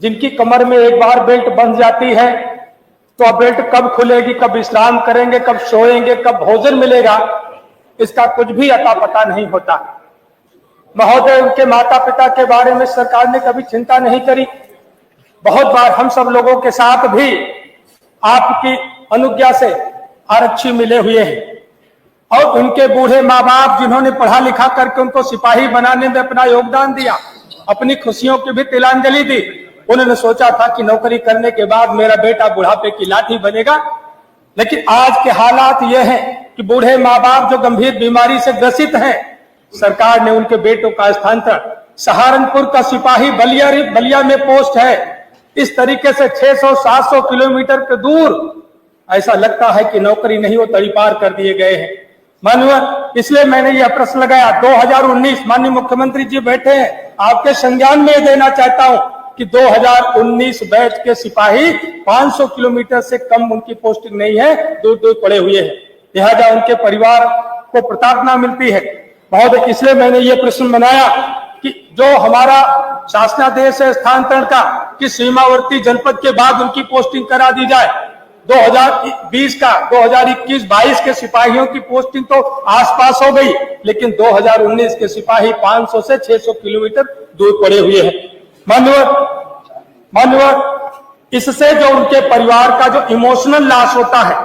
जिनकी कमर में एक बार बेल्ट बंध जाती है तो अब बेल्ट कब खुलेगी, कब विश्राम करेंगे, कब सोएंगे, कब भोजन मिलेगा, इसका कुछ भी अता पता नहीं होता। महोदय, उनके माता पिता के बारे में सरकार ने कभी चिंता नहीं करी। बहुत बार हम सब लोगों के साथ भी आपकी अनुज्ञा से आरक्षी मिले हुए हैं और उनके बूढ़े माँ बाप जिन्होंने पढ़ा लिखा करके उनको सिपाही बनाने में अपना योगदान दिया, अपनी खुशियों की भी तिलांजलि दी। उन्होंने सोचा था कि नौकरी करने के बाद मेरा बेटा बुढ़ापे की लाठी बनेगा, लेकिन आज के हालात ये हैं कि बूढ़े माँ बाप जो गंभीर बीमारी से ग्रसित हैं, सरकार ने उनके बेटों का स्थानांतरण सहारनपुर का सिपाही बलिया में पोस्ट है। इस तरीके से 600-700 किलोमीटर के दूर ऐसा लगता है कि नौकरी नहीं, वो तड़ीपार कर दिए गए हैं। माननीय, इसलिए मैंने यह प्रश्न लगाया। 2019 माननीय मुख्यमंत्री जी बैठे हैं, आपके संज्ञान में देना चाहता हूं कि 2019 बैच के सिपाही 500 किलोमीटर से कम उनकी पोस्टिंग नहीं है, दूर दूर पड़े हुए हैं, लिहाजा उनके परिवार को प्रताड़ना मिलती है। महोदय, इसलिए मैंने ये प्रश्न बनाया कि जो हमारा शासनादेश है स्थानांतरण का, कि सीमावर्ती जनपद के बाद उनकी पोस्टिंग करा दी जाए। 2020 का 2021-22 के सिपाहियों की पोस्टिंग तो आसपास हो गई, लेकिन 2019 के सिपाही 500 से 600 किलोमीटर दूर पड़े हुए हैं। माननीय, इससे जो उनके परिवार का जो इमोशनल लॉस होता है,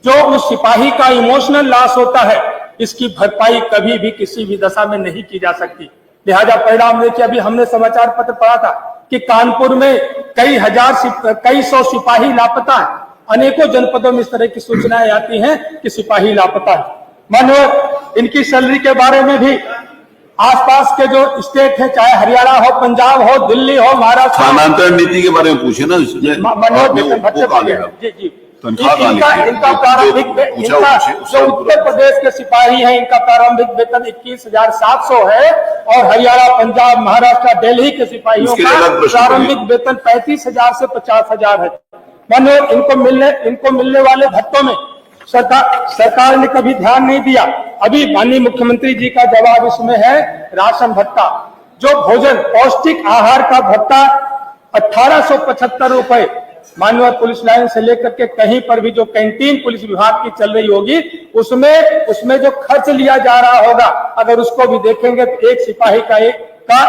जो उस सिपाही का इमोशनल लॉस होता है, इसकी भरपाई कभी भी किसी भी दशा में नहीं की जा सकती। लिहाजा परिणाम देखिए, अभी हमने समाचार पत्र पढ़ा था कि कानपुर में कई सौ सिपाही लापता है। अनेकों जनपदों में इस तरह की सूचनाएं आती हैं कि सिपाही लापता है। माननीय, इनकी सैलरी के बारे में भी आसपास के जो स्टेट है, चाहे हरियाणा हो, पंजाब हो, दिल्ली हो, महाराष्ट्र, स्थानांतरण नीति के बारे में पूछे ना जी, इनका प्रारंभिक जो उत्तर प्रदेश के सिपाही हैं, इनका प्रारंभिक वेतन 21,700 है और हरियाणा, पंजाब, महाराष्ट्र, दिल्ली के सिपाहियों का प्रारंभिक वेतन 35,000 से 50,000 है। मानो इनको मिलने वाले भत्तों में सरकार ने कभी ध्यान नहीं दिया। अभी माननीय मुख्यमंत्री जी का जवाब इसमें है राशन भत्ता, जो भोजन पौष्टिक आहार का भत्ता 1875 रुपए, माननीय पुलिस लाइन से लेकर के कहीं पर भी जो कैंटीन पुलिस विभाग की चल रही होगी, उसमें जो खर्च लिया जा रहा होगा, अगर उसको भी देखेंगे तो एक सिपाही का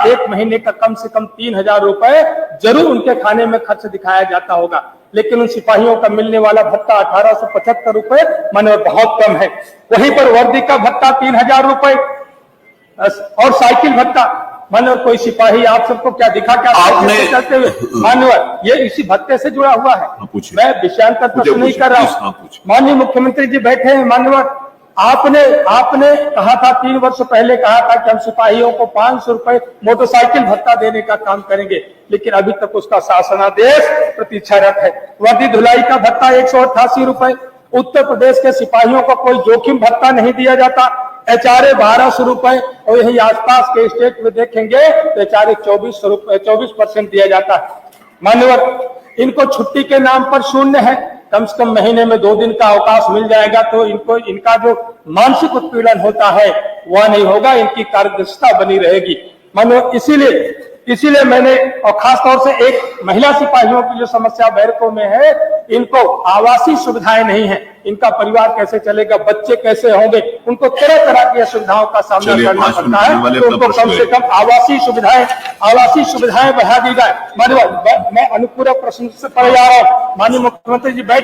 एक महीने का कम से कम 3,000 रुपए जरूर उनके खाने में खर्च दिखाया जाता होगा। लेकिन उन सिपाहियों का मिलने वाला भत्ता 1875 रुपए मानो बहुत कम है। वहीं पर वर्दी का भत्ता 3,000 रुपए और साइकिल भत्ता, मानो कोई सिपाही आप सबको क्या दिखा, क्या आपने करते हुए, माननीय, ये इसी भत्ते से जुड़ा हुआ है। मैं विषयांतर प्रश्न नहीं कर रहा हूँ। माननीय मुख्यमंत्री जी बैठे हैं। माननीय, आपने कहा था 3 वर्ष पहले कहा था कि हम सिपाहियों को 500 रुपए मोटरसाइकिल भत्ता देने का काम करेंगे, लेकिन अभी तक उसका शासनादेश प्रतीक्षारत है। वर्दी धुलाई का भत्ता 188 रुपए। उत्तर प्रदेश के सिपाहियों को कोई जोखिम भत्ता नहीं दिया जाता। HRA 1200 रुपए और यही आसपास के स्टेट में देखेंगे तो HRA 24% दिया जाता है। मान्यवर, इनको छुट्टी के नाम पर शून्य है। कम से कम महीने में 2 दिन का अवकाश मिल जाएगा तो इनका जो मानसिक उत्पीड़न होता है वह नहीं होगा, इनकी कार्यदक्षता बनी रहेगी। मानो इसीलिए मैंने, और खास तौर से एक महिला सिपाहियों की जो समस्या बैरकों में है, इनको आवासीय सुविधाएं नहीं है, इनका परिवार कैसे चलेगा, बच्चे कैसे होंगे, उनको तरह तरह की असुविधाओं का सामना करना पड़ता है। तो उनको कम से कम आवासीय सुविधाएं बढ़ा दी जाए। माननीय, मैं अनुपूरक प्रश्न से पढ़ जा रहा हूँ। माननीय मुख्यमंत्री जी बैठ